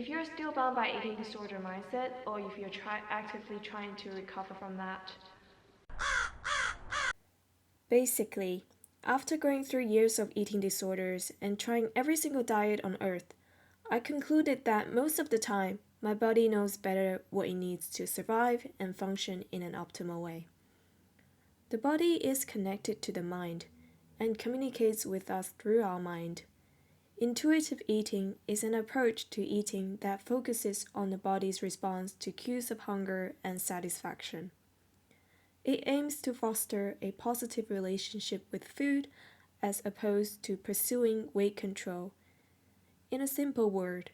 If you're still bound by eating disorder mindset, or if you're actively trying to recover from that. Basically, after going through years of eating disorders and trying every single diet on earth, I concluded that most of the time, my body knows better what it needs to survive and function in an optimal way. The body is connected to the mind and communicates with us through our mind. Intuitive eating is an approach to eating that focuses on the body's response to cues of hunger and satisfaction. It aims to foster a positive relationship with food as opposed to pursuing weight control. In a simple word,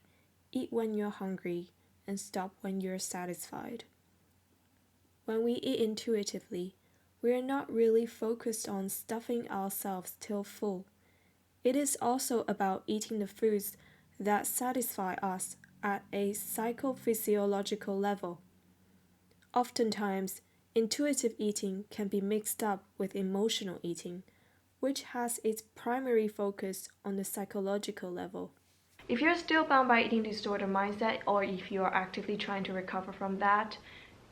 eat when you're hungry and stop when you're satisfied. When we eat intuitively, we are not really focused on stuffing ourselves till full. It is also about eating the foods that satisfy us at a psychophysiological level. Oftentimes, intuitive eating can be mixed up with emotional eating, which has its primary focus on the psychological level. If you're still bound by eating disorder mindset, or if you are actively trying to recover from that,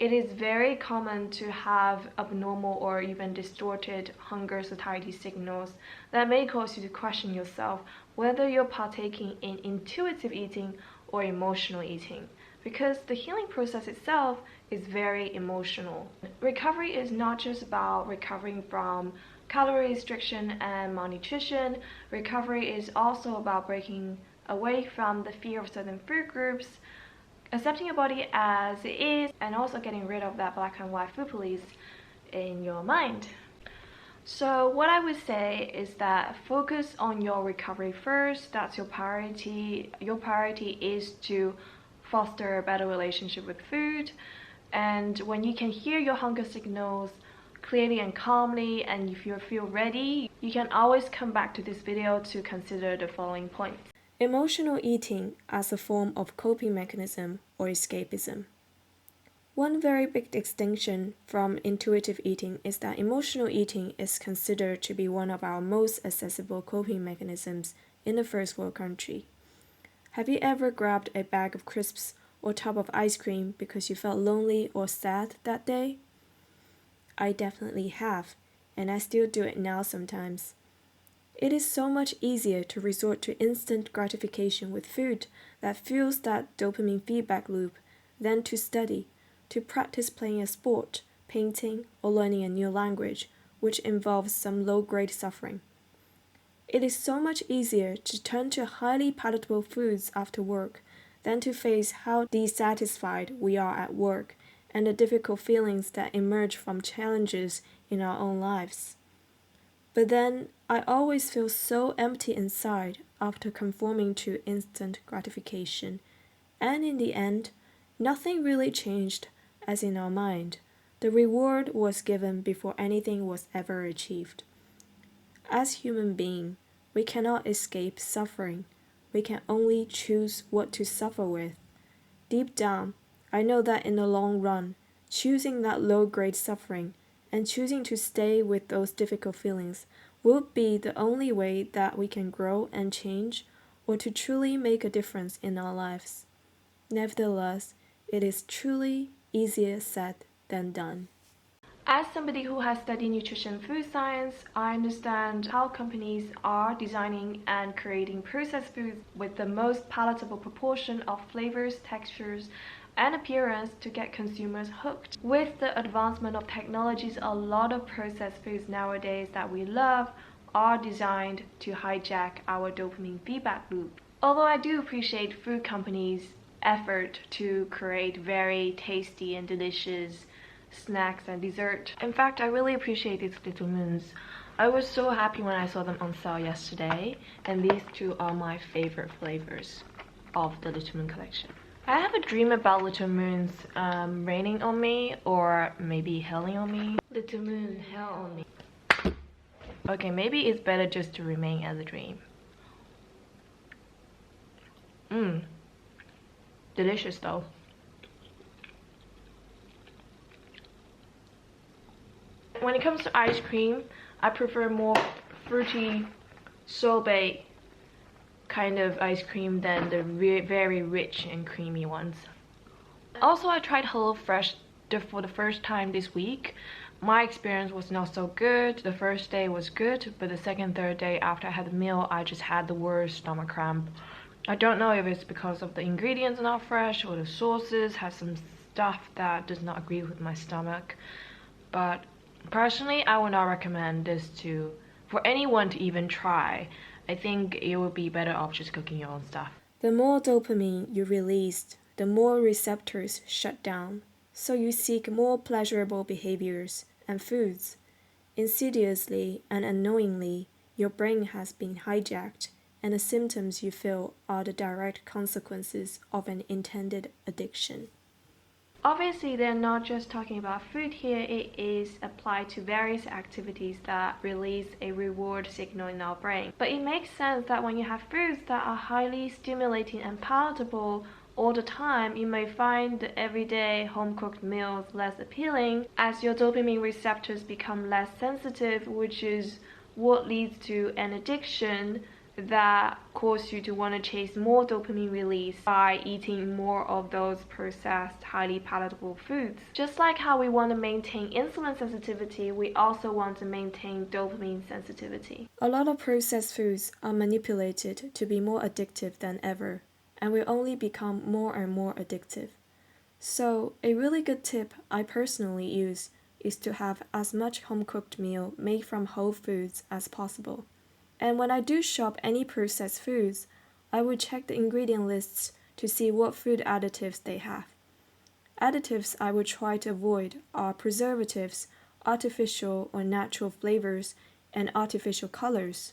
it is very common to have abnormal or even distorted hunger satiety signals that may cause you to question yourself whether you're partaking in intuitive eating or emotional eating, because the healing process itself is very emotional. Recovery is not just about recovering from calorie restriction and malnutrition. Recovery is also about breaking away from the fear of certain food groups, accepting your body as it is, and also getting rid of that black and white food police in your mind. So what I would say is that focus on your recovery first. That's your priority. Your priority is to foster a better relationship with food, and when you can hear your hunger signals clearly and calmly, and if you feel ready, you can always come back to this video to consider the following points. Emotional eating as a form of coping mechanism or escapism. One very big distinction from intuitive eating is that emotional eating is considered to be one of our most accessible coping mechanisms in a first world country. Have you ever grabbed a bag of crisps or tub of ice cream because you felt lonely or sad that day? I definitely have, and I still do it now sometimes. It is so much easier to resort to instant gratification with food that fuels that dopamine feedback loop than to study, to practice playing a sport, painting, or learning a new language, which involves some low-grade suffering. It is so much easier to turn to highly palatable foods after work than to face how dissatisfied we are at work and the difficult feelings that emerge from challenges in our own lives. But then, I always feel so empty inside after conforming to instant gratification, and in the end, nothing really changed as in our mind. The reward was given before anything was ever achieved. As human beings, we cannot escape suffering. We can only choose what to suffer with. Deep down, I know that in the long run, choosing that low-grade suffering and choosing to stay with those difficult feelings will be the only way that we can grow and change, or to truly make a difference in our lives. Nevertheless, it is truly easier said than done. As somebody who has studied nutrition food science, I understand how companies are designing and creating processed foods with the most palatable proportion of flavors, textures, and appearance to get consumers hooked. With the advancement of technologies, a lot of processed foods nowadays that we love are designed to hijack our dopamine feedback loop. Although I do appreciate food companies' effort to create very tasty and delicious snacks and dessert. In fact, I really appreciate these little moons. I was so happy when I saw them on sale yesterday, and these two are my favorite flavors of the Little Moon collection. I have a dream about little moons raining on me, or maybe hailing on me. Little moon, hail on me. Okay, maybe it's better just to remain as a dream. Delicious though. When it comes to ice cream, I prefer more fruity sorbet kind of ice cream than the very rich and creamy ones. Also, I tried HelloFresh for the first time this week. My experience was not so good. The first day was good, but the second, third day after I had the meal, I just had the worst stomach cramp. I don't know if it's because of the ingredients not fresh or the sauces has some stuff that does not agree with my stomach. But personally, I would not recommend this for anyone to even try. I think it would be better off just cooking your own stuff. The more dopamine you release, the more receptors shut down, so you seek more pleasurable behaviors and foods. Insidiously and unknowingly, your brain has been hijacked, and the symptoms you feel are the direct consequences of an intended addiction. Obviously, they're not just talking about food here, it is applied to various activities that release a reward signal in our brain. But it makes sense that when you have foods that are highly stimulating and palatable all the time, you may find the everyday home-cooked meals less appealing as your dopamine receptors become less sensitive, which is what leads to an addiction that cause you to want to chase more dopamine release by eating more of those processed, highly palatable foods. Just like how we want to maintain insulin sensitivity, we also want to maintain dopamine sensitivity. A lot of processed foods are manipulated to be more addictive than ever, and will only become more and more addictive. So, a really good tip I personally use is to have as much home-cooked meal made from whole foods as possible. And when I do shop any processed foods, I would check the ingredient lists to see what food additives they have. Additives I would try to avoid are preservatives, artificial or natural flavors, and artificial colors.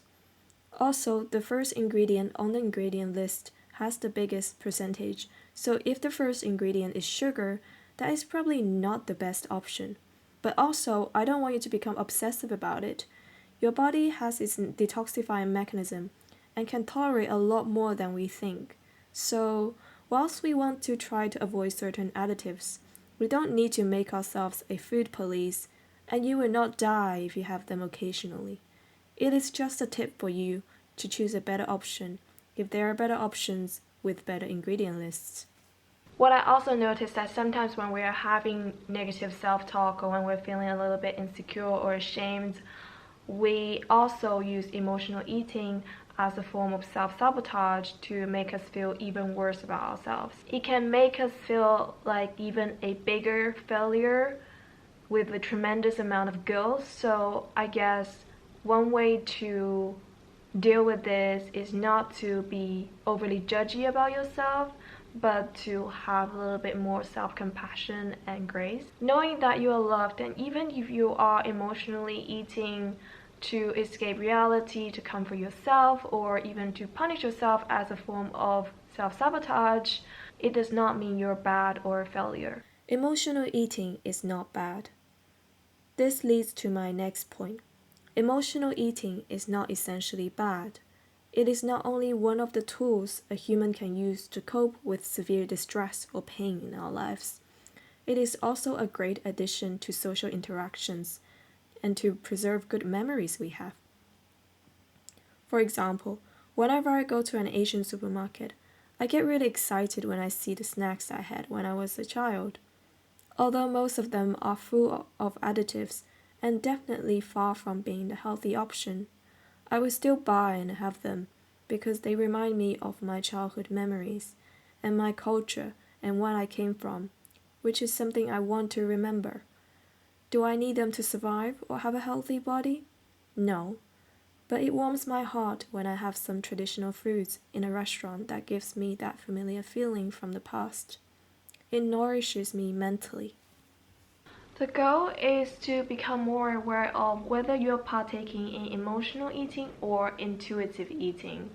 Also, the first ingredient on the ingredient list has the biggest percentage, so if the first ingredient is sugar, that is probably not the best option. But also, I don't want you to become obsessive about it. Your body has its detoxifying mechanism and can tolerate a lot more than we think. So, whilst we want to try to avoid certain additives, we don't need to make ourselves a food police, and you will not die if you have them occasionally. It is just a tip for you to choose a better option if there are better options with better ingredient lists. What I also noticed that sometimes when we are having negative self-talk or when we're feeling a little bit insecure or ashamed, we also use emotional eating as a form of self-sabotage to make us feel even worse about ourselves. It can make us feel like even a bigger failure with a tremendous amount of guilt. So I guess one way to deal with this is not to be overly judgy about yourself, but to have a little bit more self-compassion and grace. Knowing that you are loved, and even if you are emotionally eating to escape reality, to comfort yourself, or even to punish yourself as a form of self-sabotage, it does not mean you're bad or a failure. Emotional eating is not bad. This leads to my next point. Emotional eating is not essentially bad. It is not only one of the tools a human can use to cope with severe distress or pain in our lives. It is also a great addition to social interactions and to preserve good memories we have. For example, whenever I go to an Asian supermarket, I get really excited when I see the snacks I had when I was a child. Although most of them are full of additives and definitely far from being the healthy option, I will still buy and have them because they remind me of my childhood memories and my culture and where I came from, which is something I want to remember. Do I need them to survive or have a healthy body? No, but it warms my heart when I have some traditional foods in a restaurant that gives me that familiar feeling from the past. It nourishes me mentally. The goal is to become more aware of whether you're partaking in emotional eating or intuitive eating.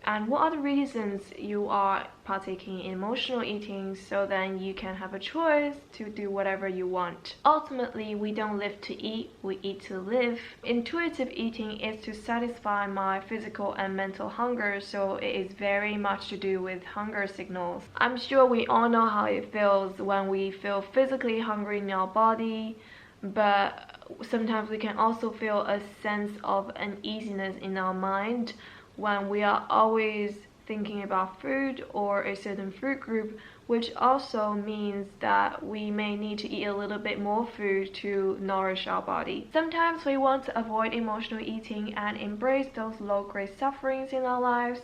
And what are the reasons you are partaking in emotional eating, so then you can have a choice to do whatever you want. Ultimately, we don't live to eat, we eat to live. Intuitive eating is to satisfy my physical and mental hunger, so it is very much to do with hunger signals. I'm sure we all know how it feels when we feel physically hungry in our body, but sometimes we can also feel a sense of uneasiness in our mind when we are always thinking about food or a certain food group, which also means that we may need to eat a little bit more food to nourish our body. Sometimes we want to avoid emotional eating and embrace those low-grade sufferings in our lives.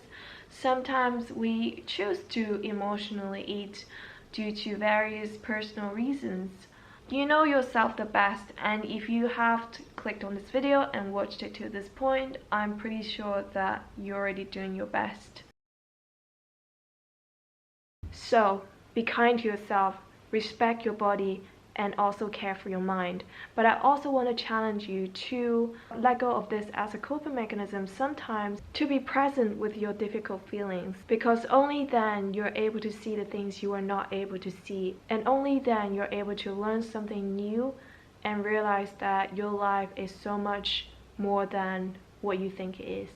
Sometimes we choose to emotionally eat due to various personal reasons. You know yourself the best, and if you have clicked on this video and watched it to this point, I'm pretty sure that you're already doing your best. So, be kind to yourself, respect your body, and also care for your mind. But I also want to challenge you to let go of this as a coping mechanism sometimes, to be present with your difficult feelings, because only then you're able to see the things you are not able to see, and only then you're able to learn something new and realize that your life is so much more than what you think it is.